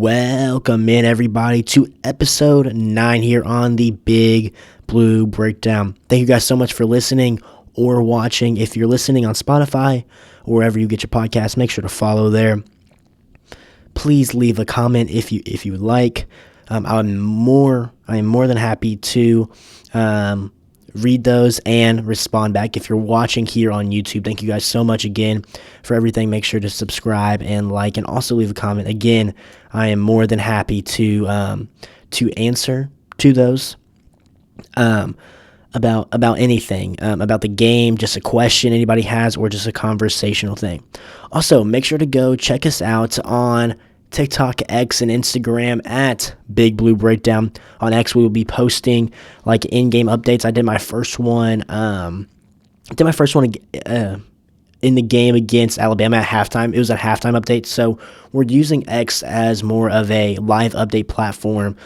Welcome in, everybody, to episode 9 here on the Big Blue Breakdown. Thank you guys so much for listening or watching. If you're listening on Spotify or wherever you get your podcast, make sure to follow there. Please leave a comment if you would like. I am more than happy to read those and respond back. If you're watching here on YouTube, thank you guys so much again for everything. Make sure to subscribe and like, and also leave a comment. Again, I am more than happy to answer to those about anything, about the game, just a question anybody has, or just a conversational thing. Also, make sure to go check us out on TikTok, X, and Instagram at Big Blue Breakdown. On X, we will be posting like in-game updates. I did my first one. In the game against Alabama at halftime. It was a halftime update, so we're using X as more of a live update platform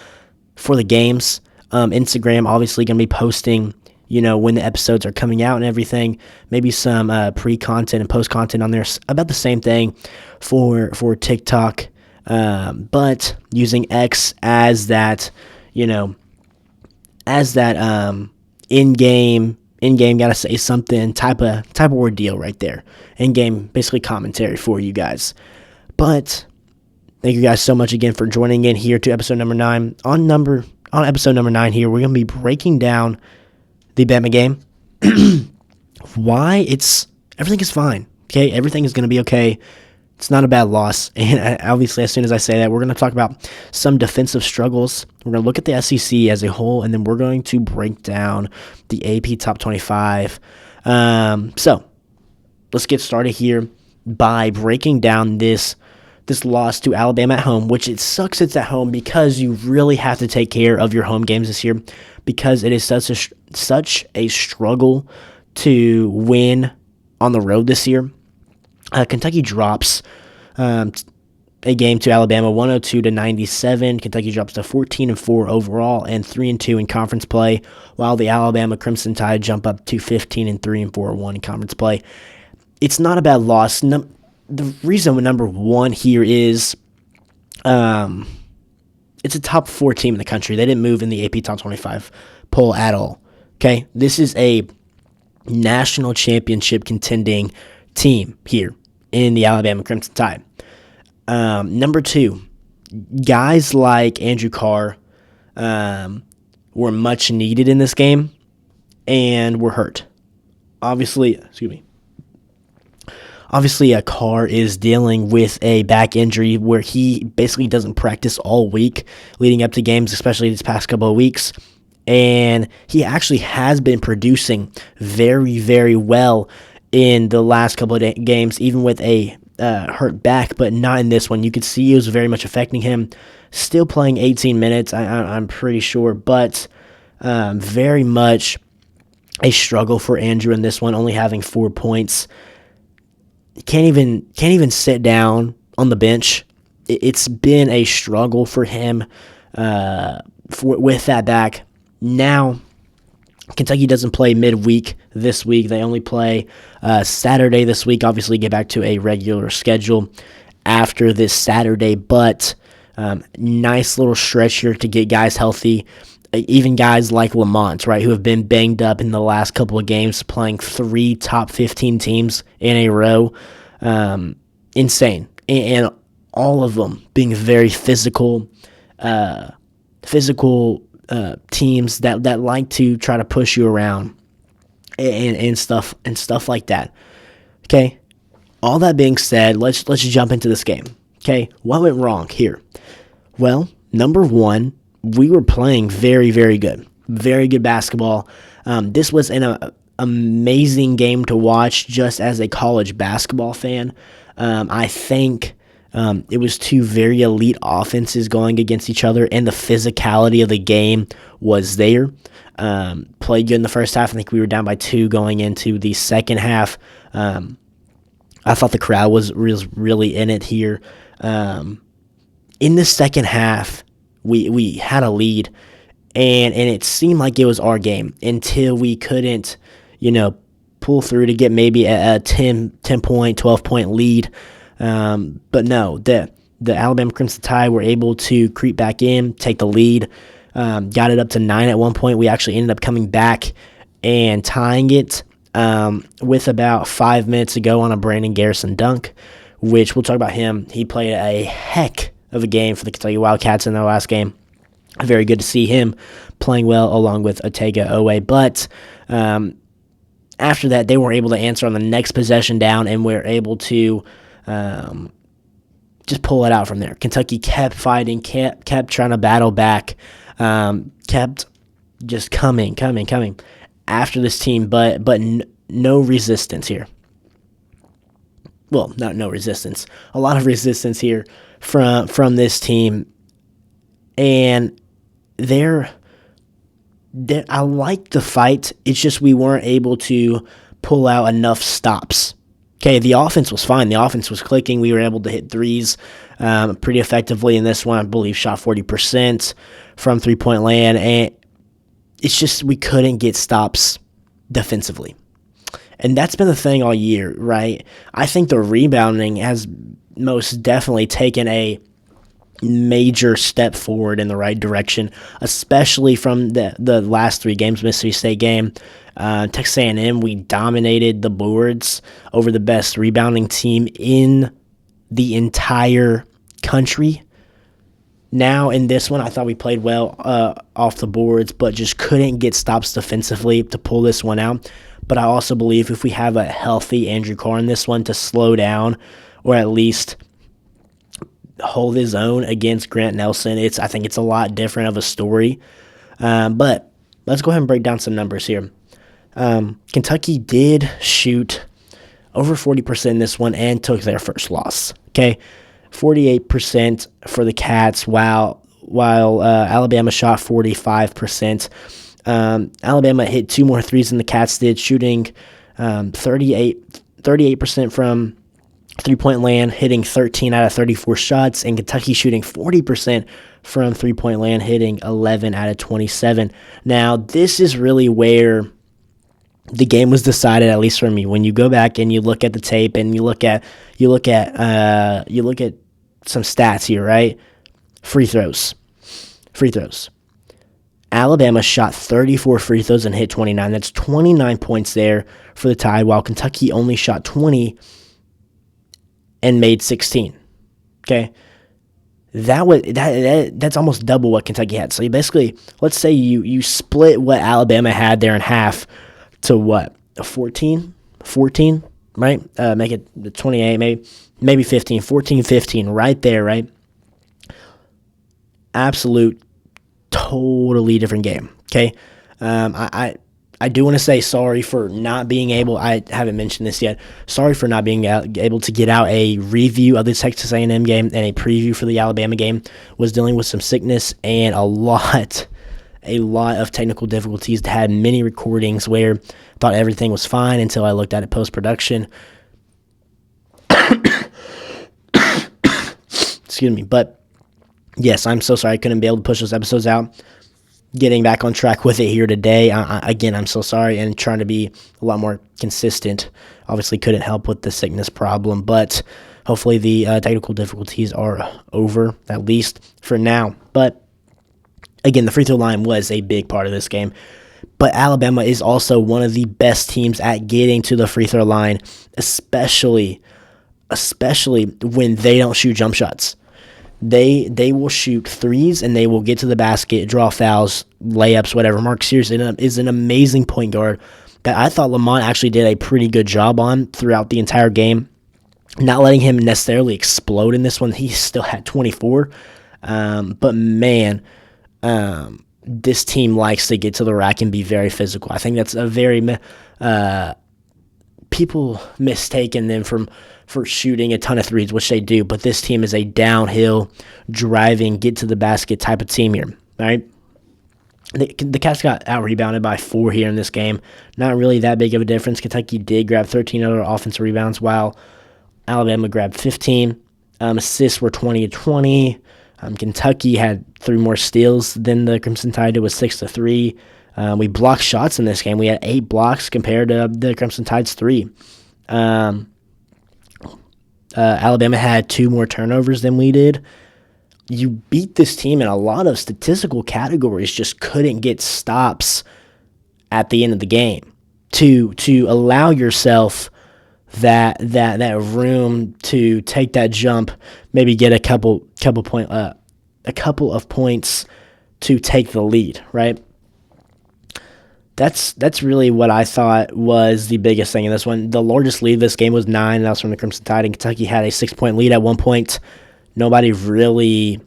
for the games. Instagram obviously going to be posting, when the episodes are coming out and everything. Maybe some pre-content and post-content on there. About the same thing for TikTok. But using X as that, in-game gotta say something type of ordeal right there. In-game, basically commentary for you guys. But thank you guys so much again for joining in here to episode number 9. On episode number 9 here, we're gonna be breaking down the Bama game. Why everything is fine. Okay, everything is gonna be okay. It's not a bad loss, and obviously as soon as I say that, we're going to talk about some defensive struggles. We're going to look at the SEC as a whole, and then we're going to break down the AP Top 25. So let's get started here by breaking down this loss to Alabama at home, which it sucks it's at home because you really have to take care of your home games this year because it is such a struggle to win on the road this year. Kentucky drops a game to Alabama 102-97. Kentucky drops to 14-4 overall and 3-2 in conference play, while the Alabama Crimson Tide jump up to 15-3 and 4-1 in conference play. It's not a bad loss. The reason number one here is it's a top 4 team in the country. They didn't move in the AP Top 25 poll at all. Okay, this is a national championship contending team here in the Alabama Crimson Tide. Number 2, guys like Andrew Carr were much needed in this game and were hurt. Obviously, Carr is dealing with a back injury where he basically doesn't practice all week leading up to games, especially these past couple of weeks. And he actually has been producing very, very well in the last couple of games, even with a hurt back, but not in this one. You could see it was very much affecting him. Still playing 18 minutes, I'm pretty sure, but very much a struggle for Andrew in this one, only having 4 points. Can't even sit down on the bench. It's been a struggle for him with that back. Now, Kentucky doesn't play midweek this week. They only play Saturday this week. Obviously, get back to a regular schedule after this Saturday. But nice little stretch here to get guys healthy. Even guys like Lamont, right, who have been banged up in the last couple of games, playing 3 top 15 teams in a row. Insane. And all of them being very physical teams that like to try to push you around and stuff like that. Okay, all that being said, let's jump into this game. Okay, what went wrong here? Well, number 1, we were playing very, very good basketball. This was an amazing game to watch just as a college basketball fan. I think it was 2 very elite offenses going against each other, and the physicality of the game was there. Played good in the first half. I think we were down by 2 going into the second half. I thought the crowd was really in it here. In the second half, we had a lead, and it seemed like it was our game until we couldn't, pull through to get maybe a 10-point, 12-point lead. But no, the Alabama Crimson Tide were able to creep back in, take the lead, got it up to 9 at one point. We actually ended up coming back and tying it with about 5 minutes to go on a Brandon Garrison dunk, which we'll talk about him. He played a heck of a game for the Kentucky Wildcats in their last game. Very good to see him playing well along with Otega Owe. But after that, they weren't able to answer on the next possession down, and we're able to just pull it out from there. Kentucky kept fighting, kept trying to battle back, kept just coming after this team, but no resistance here. Well, not no resistance. A lot of resistance here from this team. And I like the fight. It's just we weren't able to pull out enough stops. Okay, the offense was fine. The offense was clicking. We were able to hit threes pretty effectively in this one. I believe shot 40% from three-point land. And it's just we couldn't get stops defensively. And that's been the thing all year, right? I think the rebounding has most definitely taken a major step forward in the right direction, especially from the last 3 games, Mississippi State game. Texas A&M, we dominated the boards over the best rebounding team in the entire country. Now in this one, I thought we played well off the boards, but just couldn't get stops defensively to pull this one out. But I also believe if we have a healthy Andrew Carr in this one to slow down or at least hold his own against Grant Nelson, I think it's a lot different of a story. But let's go ahead and break down some numbers here. Kentucky did shoot over 40% in this one and took their first loss. Okay, 48% for the Cats, while Alabama shot 45%. Alabama hit 2 more threes than the Cats did, shooting 38% from three-point land, hitting 13 out of 34 shots, and Kentucky shooting 40% from three-point land, hitting 11 out of 27. Now, this is really where the game was decided, at least for me. When you go back and you look at the tape and you look at some stats here, right? Free throws. Alabama shot 34 free throws and hit 29. That's 29 points there for the Tide, while Kentucky only shot 20 and made 16. Okay, that's almost double what Kentucky had. So you basically, let's say you split what Alabama had there in half to what, 14, right? Make it 28, maybe 15, 14, 15, right there, right? Absolute, totally different game. Okay, I do want to say sorry for not being able, I haven't mentioned this yet, sorry for not being able to get out a review of the Texas A&M game and a preview for the Alabama game. Was dealing with some sickness and a lot of technical difficulties. Had many recordings where thought everything was fine until I looked at it post-production. Excuse me, but yes, I'm so sorry I couldn't be able to push those episodes out. Getting back on track with it here today. Again, I'm so sorry, and trying to be a lot more consistent. Obviously couldn't help with the sickness problem, but hopefully the technical difficulties are over, at least for now. But again, the free throw line was a big part of this game. But Alabama is also one of the best teams at getting to the free throw line, especially when they don't shoot jump shots. They will shoot threes, and they will get to the basket, draw fouls, layups, whatever. Mark Sears is an amazing point guard that I thought Lamont actually did a pretty good job on throughout the entire game. Not letting him necessarily explode in this one. He still had 24. But, man, this team likes to get to the rack and be very physical. I think that's a very people mistaken them for shooting a ton of threes, which they do, but this team is a downhill, driving, get to the basket type of team here, all right? The Cats got out-rebounded by 4 here in this game. Not really that big of a difference. Kentucky did grab 13 other offensive rebounds, while Alabama grabbed 15. Assists were 20-20. Kentucky had 3 more steals than the Crimson Tide. It was 6-3. We blocked shots in this game. We had 8 blocks compared to the Crimson Tide's 3. Alabama had 2 more turnovers than we did. You beat this team in a lot of statistical categories, just couldn't get stops at the end of the game to allow yourself that room to take that jump, maybe get a couple of points to take the lead, right? That's really what I thought was the biggest thing in this one. The largest lead of this game was 9, and that was from the Crimson Tide, and Kentucky had a 6-point lead at one point. Nobody really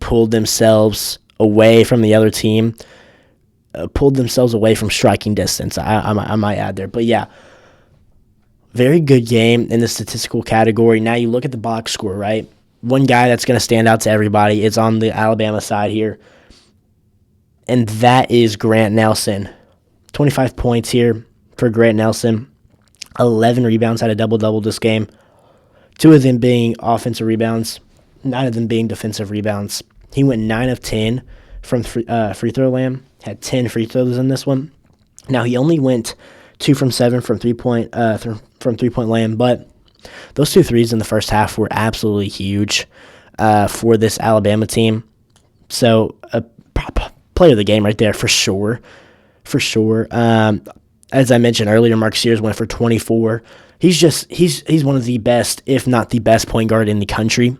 pulled themselves away from the other team, pulled themselves away from striking distance, I might add there. But yeah, very good game in the statistical category. Now you look at the box score, right? One guy that's going to stand out to everybody is on the Alabama side here, and that is Grant Nelson. 25 points here for Grant Nelson. 11 rebounds, had a double-double this game. 2 of them being offensive rebounds, 9 of them being defensive rebounds. He went 9 of 10 from free throw land, had 10 free throws in this one. Now, he only went 2 from 7 from three-point land, but those 2 threes in the first half were absolutely huge for this Alabama team. So, player of the game right there for sure. For sure. As I mentioned earlier, Mark Sears went for 24. He's one of the best, if not the best point guard in the country.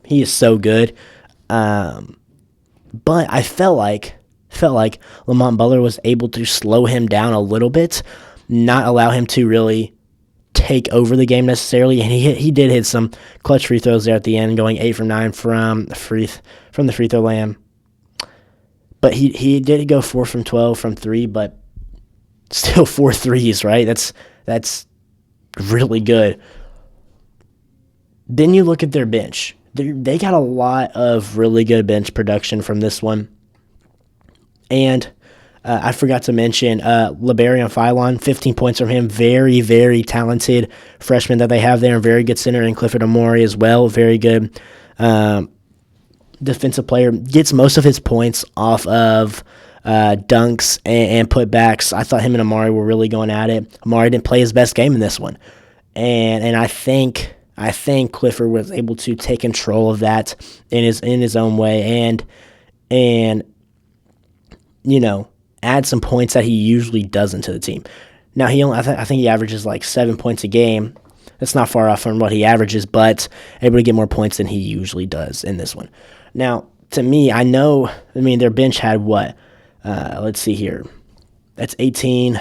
He is so good. But I felt like Lamont Butler was able to slow him down a little bit, not allow him to really take over the game necessarily. And he did hit some clutch free throws there at the end, going 8 from 9 from the free throw line. But he did go 4 from 12 from 3, but still 4 threes, right? That's really good. Then you look at their bench. They got a lot of really good bench production from this one. And I forgot to mention Liberian Philon, 15 points from him. Very, very talented freshman that they have there, and very good center. And Clifford Amore as well, very good defensive player. Gets most of his points off of dunks and putbacks. I thought him and Amari were really going at it. Amari didn't play his best game in this one, and I think Clifford was able to take control of that in his own way, and add some points that he usually doesn't to the team. Now I think he averages like 7 points a game. That's not far off from what he averages, but able to get more points than he usually does in this one. Now, to me, their bench had what? Let's see here. That's 18,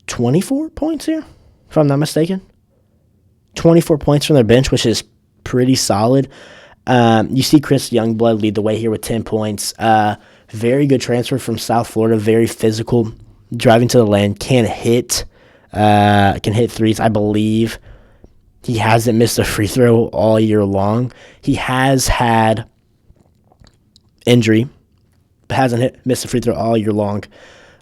24 points here, if I'm not mistaken. 24 points from their bench, which is pretty solid. You see Chris Youngblood lead the way here with 10 points. Very good transfer from South Florida, very physical, driving to the lane, can hit threes, I believe. He hasn't missed a free throw all year long. He has had injury, but hasn't missed a free throw all year long.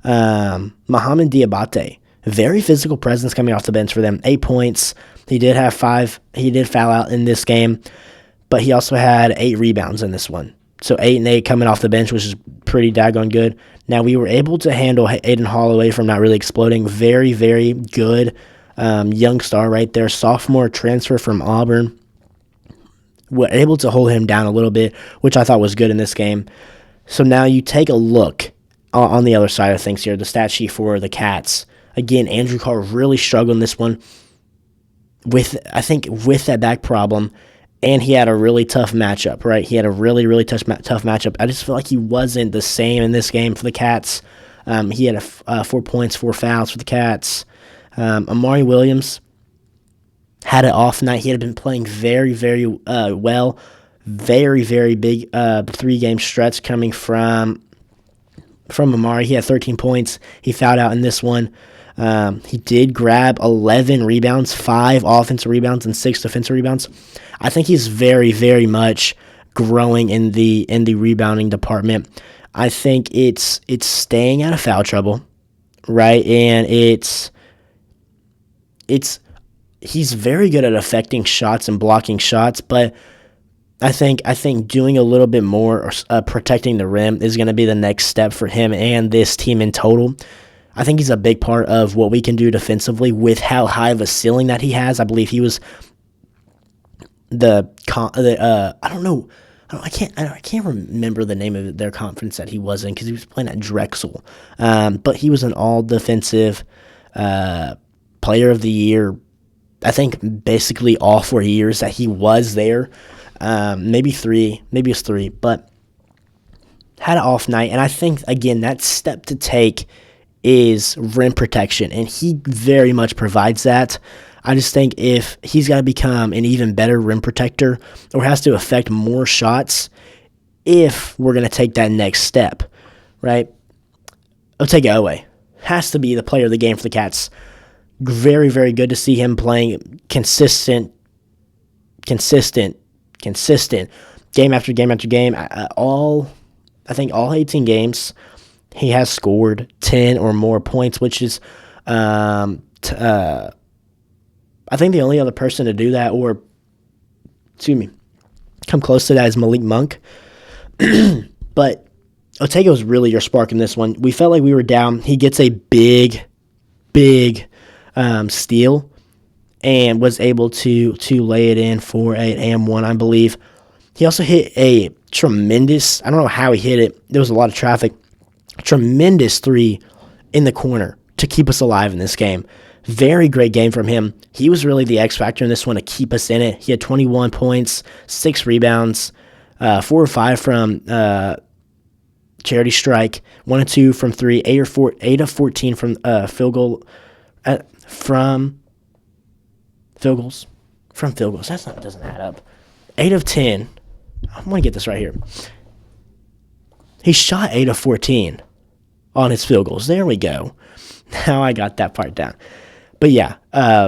Mohamed Diabate, very physical presence coming off the bench for them. 8 points. He did have 5. He did foul out in this game, but he also had 8 rebounds in this one. So 8 and 8 coming off the bench, which is pretty daggone good. Now, we were able to handle Aiden Holloway from not really exploding. Very, very good young star right there. Sophomore transfer from Auburn. We're able to hold him down a little bit, which I thought was good in this game. So now you take a look on the other side of things here, the stat sheet for the Cats. Again, Andrew Carr really struggled in this one with that back problem. And he had a really tough matchup, right? He had a really, really tough matchup. I just feel like he wasn't the same in this game for the Cats. He had 4 points, 4 fouls for the Cats. Amari Williams had an off night. He had been playing very, very well. Very, very big 3-game stretch coming from Amari. He had 13 points. He fouled out in this one. He did grab 11 rebounds, 5 offensive rebounds, and 6 defensive rebounds. I think he's very, very much growing in the rebounding department. I think it's staying out of foul trouble, right? And he's very good at affecting shots and blocking shots, but I think doing a little bit more, protecting the rim is going to be the next step for him and this team in total. I think he's a big part of what we can do defensively with how high of a ceiling that he has. I believe he was I don't know. I can't remember the name of their conference that he was in because he was playing at Drexel. But he was an all defensive player of the year. I think basically all 4 years that he was there. Maybe it's three, but had an off night. And I think, again, that step to take is rim protection, and he very much provides that. I just think if he's got to become an even better rim protector or has to affect more shots if we're going to take that next step, right? Otega has to be the player of the game for the Cats. Very, very good to see him playing consistent game after game after game. I think all 18 games, he has scored 10 or more points, which is I think the only other person to do that come close to that is Malik Monk. But Otega was really your spark in this one. We felt like we were down. He gets a big steal and was able to lay it in for an AM1, I believe. He also hit a tremendous, I don't know how he hit it. There was a lot of traffic. Tremendous three in the corner to keep us alive in this game. Very great game from him. He was really the X factor in this one to keep us in it. He had 21 points, 6 rebounds, 4 or 5 from charity strike, 1 or 2 from 3, 8 of 14 from field goals. That doesn't add up. 8 of 10. I want to get this right here. He shot 8 of 14 on his field goals. There we go. Now I got that part down. But yeah,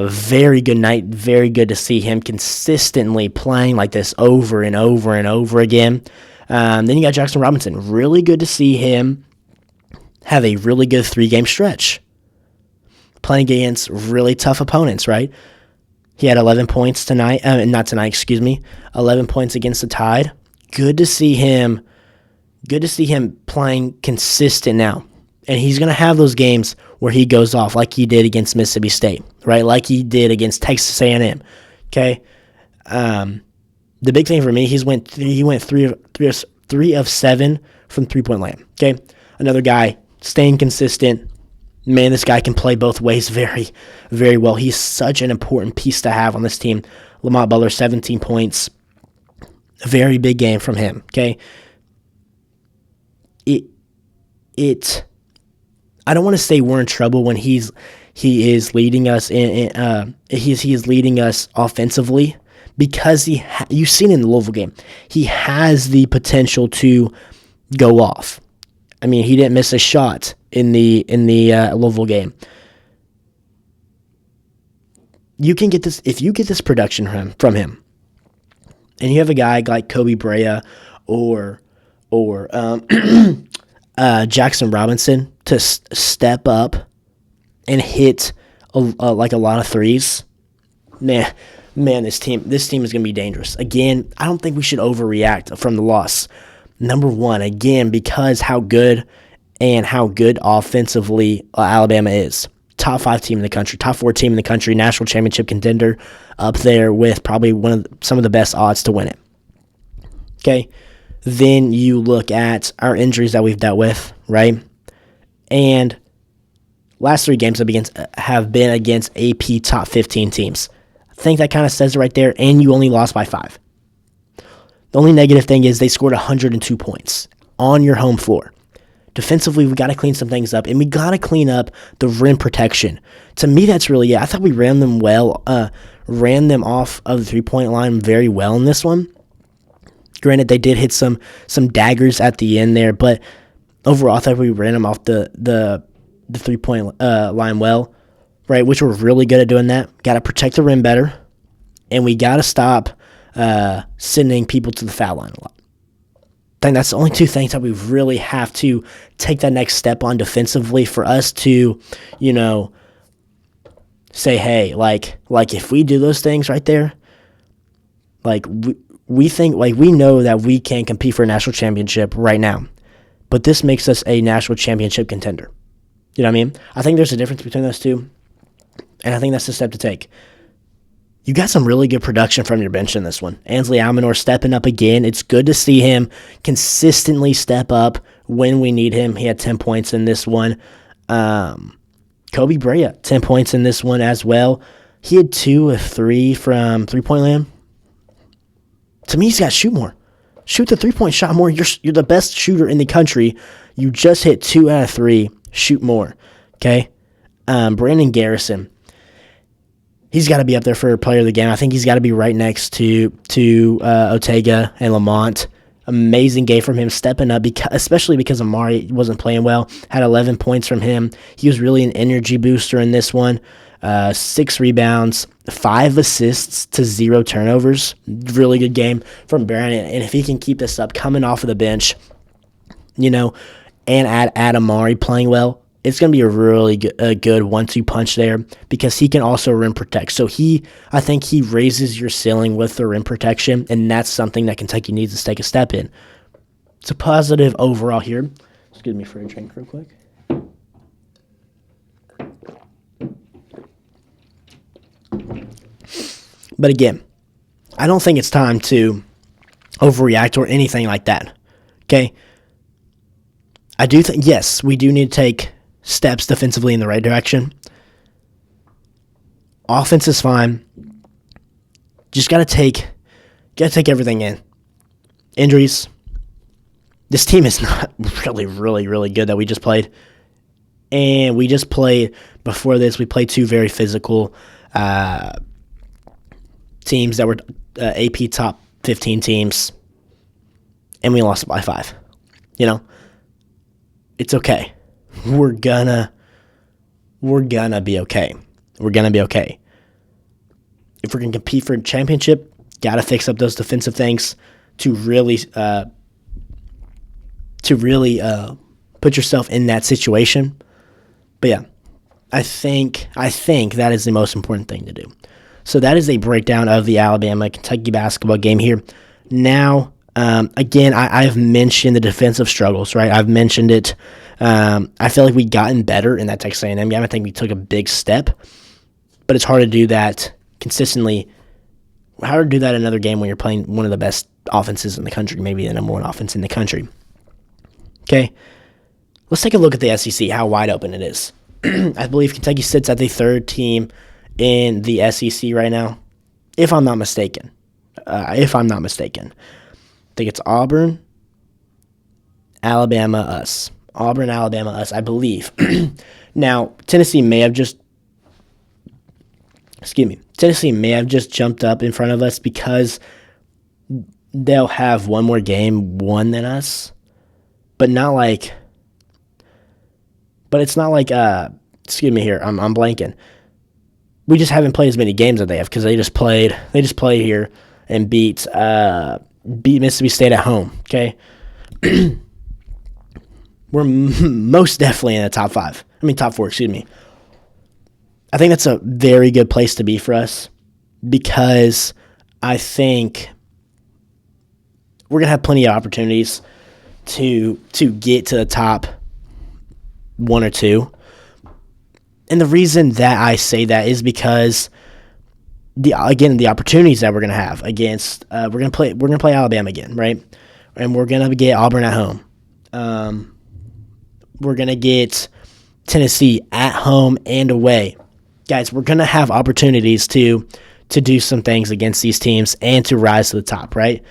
very good night. Very good to see him consistently playing like this over and over and over again. Then you got Jaxson Robinson. Really good to see him have a really good 3-game stretch. Playing against really tough opponents, right? He had 11 points tonight. 11 points against the Tide. Good to see him playing consistent now. And he's going to have those games where he goes off like he did against Mississippi State, right? Like he did against Texas A&M, okay? The big thing for me, he went 3 of 7 from three-point land, okay? Another guy staying consistent. Man, this guy can play both ways very, very well. He's such an important piece to have on this team. Lamont Butler, 17 points. A very big game from him, okay? I don't want to say we're in trouble when he is leading us he is leading us offensively because you've seen in the Louisville game he has the potential to go off. I mean, he didn't miss a shot in the Louisville game. You can get this if you get this production from him, and you have a guy like Kobe Brea or Jaxson Robinson to step up and hit a lot of threes. Man, this team is going to be dangerous. Again, I don't think we should overreact from the loss. Number one, again, because how good offensively Alabama is. Top 5 team in the country, top 4 team in the country, national championship contender, up there with probably some of the best odds to win it. Okay. Then you look at our injuries that we've dealt with, right? And last 3 games have been against AP top 15 teams. I think that kind of says it right there, and you only lost by 5. The only negative thing is they scored 102 points on your home floor. Defensively, we got to clean some things up, and we got to clean up the rim protection. To me, that's really it. I thought we ran them off of the 3-point line very well in this one. Granted, they did hit some daggers at the end there, but overall, I thought we ran them off the 3-point line well, right? Which we're really good at doing that. Got to protect the rim better, and we got to stop sending people to the foul line a lot. I think that's the only 2 things that we really have to take that next step on defensively for us to, say, hey, like if we do those things right there, like we think, like we know that we can compete for a national championship right now, but this makes us a national championship contender. You know what I mean? I think there's a difference between those two, and I think that's the step to take. You got some really good production from your bench in this one. Ansley Almanor stepping up again. It's good to see him consistently step up when we need him. He had 10 points in this one. Kobe Brea, 10 points in this one as well. He had 2 of 3 from three-point land. To me, he's got to shoot more. Shoot the three-point shot more. You're the best shooter in the country. You just hit 2 out of 3. Shoot more. Okay? Brandon Garrison. He's got to be up there for player of the game. I think he's got to be right next to Ortega and Lamont. Amazing game from him, stepping up, especially because Amari wasn't playing well. Had 11 points from him. He was really an energy booster in this one. 6 rebounds, 5 assists to 0 turnovers. Really good game from Brandon. And if he can keep this up, coming off of the bench, and add Amari playing well, it's going to be a really good 1-2 punch there because he can also rim protect. So I think he raises your ceiling with the rim protection, and that's something that Kentucky needs to take a step in. It's a positive overall here. Excuse me for a drink real quick. But again, I don't think it's time to overreact or anything like that. Okay? I do think, yes, we do need to take steps defensively in the right direction. Offense is fine. Just gotta take everything in. Injuries. This team is not really, really, really good that we just played. And we just played, before this, we played 2 very physical teams that were AP top 15 teams. And we lost by 5. It's okay. We're gonna be okay. We're gonna be okay. If we're gonna compete for a championship, gotta fix up those defensive things to really put yourself in that situation. But yeah, I think that is the most important thing to do. So that is a breakdown of the Alabama-Kentucky basketball game here. Now, again, I've mentioned the defensive struggles, right? I've mentioned it. I feel like we gotten better in that Texas A&M game. I think we took a big step, but it's hard to do that consistently. Hard to do that in another game when you're playing one of the best offenses in the country, maybe the number 1 offense in the country. Okay, let's take a look at the SEC, how wide open it is. I believe Kentucky sits at the 3rd team in the SEC right now, if I'm not mistaken. I think it's Auburn, Alabama, us. Auburn, Alabama, us, I believe. Now, Tennessee may have just jumped up in front of us because they'll have one more game won than us, but it's not like, excuse me here, I'm blanking. We just haven't played as many games as they have because they just played here and beat Mississippi State at home, okay? We're most definitely in the top 4, excuse me. I think that's a very good place to be for us because I think we're going to have plenty of opportunities to get to the top 1 or 2. And the reason that I say that is because the opportunities that we're going to have against we're going to play Alabama again, right? And we're going to get Auburn at home. We're going to get Tennessee at home and away. Guys, we're going to have opportunities to do some things against these teams and to rise to the top, right?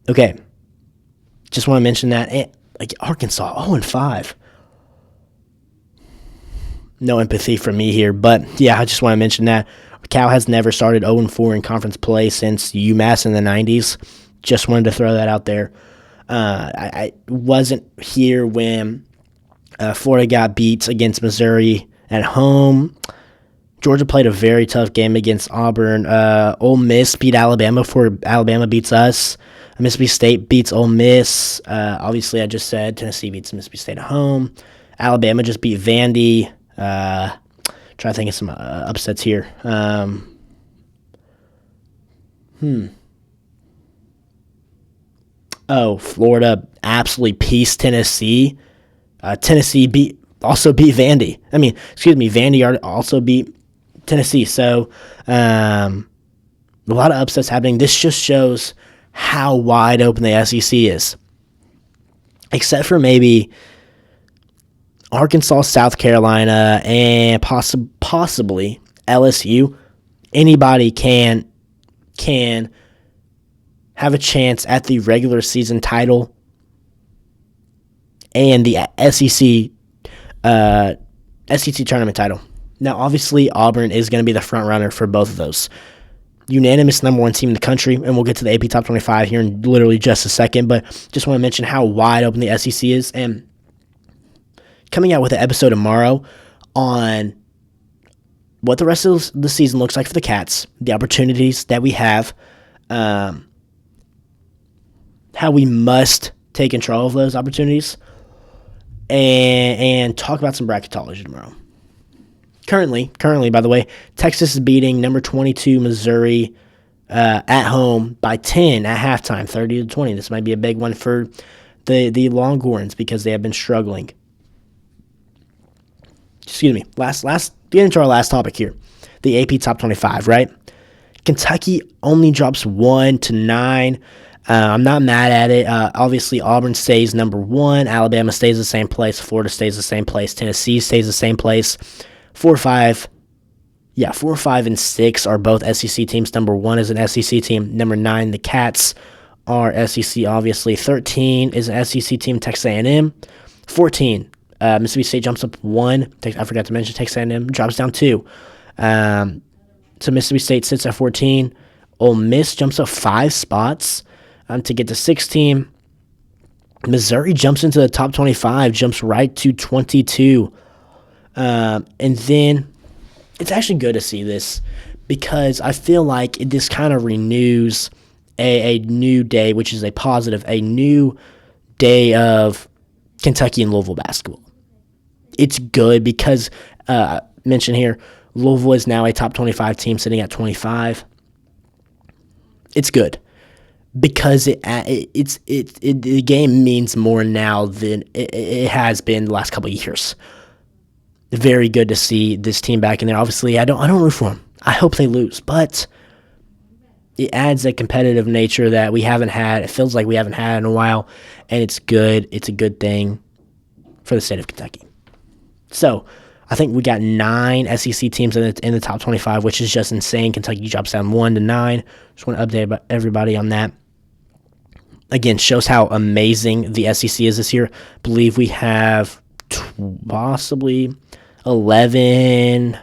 Okay. Just want to mention that. And, Arkansas, 0-5. No empathy from me here, but yeah, I just want to mention that. Cal has never started 0-4 in conference play since UMass in the 90s. Just wanted to throw that out there. I wasn't here when Florida got beat against Missouri at home. Georgia played a very tough game against Auburn. Ole Miss beat Alabama before Alabama beats us. Mississippi State beats Ole Miss. Obviously, I just said Tennessee beats Mississippi State at home. Alabama just beat Vandy. Try to think of some upsets here. Florida absolutely pieced Tennessee Tennessee also beat Vandy. Vandy also beat Tennessee. So a lot of upsets happening. This just shows how wide open the SEC is. Except for maybe Arkansas, South Carolina, and possibly LSU, anybody can have a chance at the regular season title and the SEC tournament title. Now, obviously, Auburn is going to be the front runner for both of those. Unanimous number one team in the country, and we'll get to the AP Top 25 here in literally just a second, but just want to mention how wide open the SEC is, and coming out with an episode tomorrow on what the rest of the season looks like for the Cats, the opportunities that we have, how we must take control of those opportunities, and talk about some bracketology tomorrow. Currently, by the way, Texas is beating number 22 Missouri at home by 10 at halftime, 30-20. This might be a big one for the Longhorns because they have been struggling. Excuse me. Get into our last topic here, the AP Top 25. Right? Kentucky only drops 1 to 9. I'm not mad at it. Obviously, Auburn stays number 1. Alabama stays the same place. Florida stays the same place. Tennessee stays the same place. 4, 5, and 6 are both SEC teams. Number 1 is an SEC team. Number 9, the Cats are SEC, obviously. 13 is an SEC team, Texas A&M. 14, Mississippi State jumps up 1. I forgot to mention Texas A&M drops down 2. So Mississippi State sits at 14. Ole Miss jumps up 5 spots to get to 16. Missouri jumps into the top 25, jumps right to 22. And then it's actually good to see this because I feel like this kind of renews a new day, which is a positive, a new day of Kentucky and Louisville basketball. It's good because, mentioned here, Louisville is now a top 25 team sitting at 25. It's good because the game means more now than it has been the last couple of years. Very good to see this team back in there. Obviously, I don't root for them. I hope they lose, but it adds a competitive nature that we haven't had. It feels like we haven't had in a while, and it's good. It's a good thing for the state of Kentucky. So I think we got 9 SEC teams in the top 25, which is just insane. Kentucky drops down 1 to 9. Just want to update everybody on that. Again, shows how amazing the SEC is this year. I believe we have possibly 11,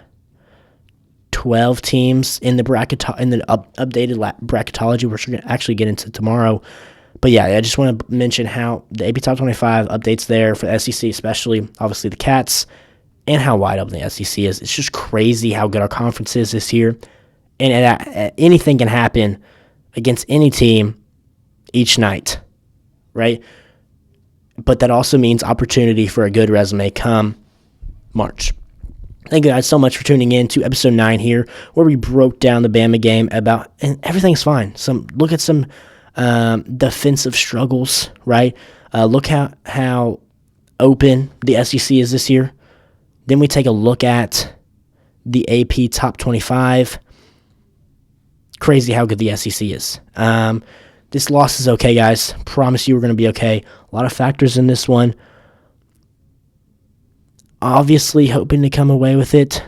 12 teams in the updated bracketology, which we're going to actually get into tomorrow. But yeah, I just want to mention how the AP Top 25 updates there for the SEC, especially obviously the Cats, and how wide open the SEC is. It's just crazy how good our conference is this year, and anything can happen against any team each night, right? But that also means opportunity for a good resume come March. Thank you guys so much for tuning in to episode 9 here, where we broke down the Bama game and everything's fine. Look at some defensive struggles, right? Look how open the SEC is this year. Then we take a look at the AP Top 25. Crazy how good the SEC is. This loss is okay, guys. Promise you we're going to be okay. A lot of factors in this one. Obviously hoping to come away with it.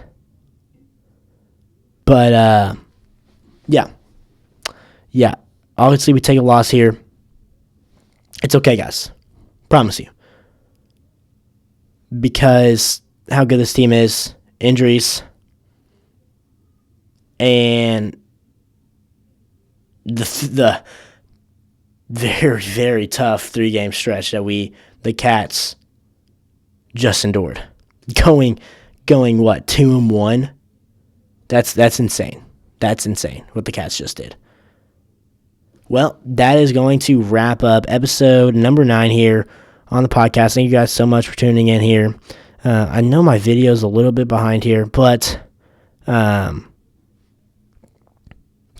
But, yeah. Obviously we take a loss here. It's okay, guys. Promise you. Because how good this team is. Injuries. And the very, very tough 3-game stretch that the Cats just endured. Going what, 2-1? That's insane. That's insane what the Cats just did. Well, that is going to wrap up episode number 9 here on the podcast. Thank you guys so much for tuning in here. I know my video is a little bit behind here, but it's going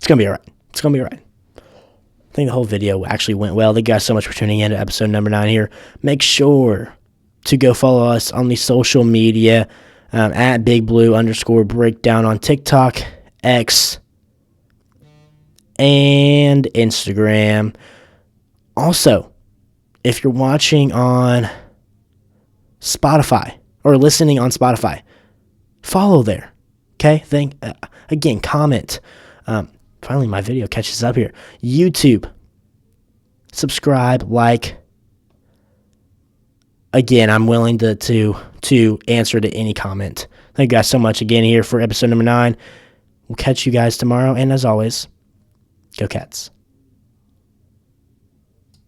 to be all right. It's going to be all right. I think the whole video actually went well. Thank you guys so much for tuning in to episode number 9 here. Make sure to go follow us on the social media at BigBlue_breakdown on TikTok, X, and Instagram. Also, if you're watching on Spotify or listening on Spotify, follow there. Okay? Again, comment. Finally, my video catches up here. YouTube, subscribe, like. Again, I'm willing to answer to any comment. Thank you guys so much again here for episode number 9. We'll catch you guys tomorrow, and as always, go Cats.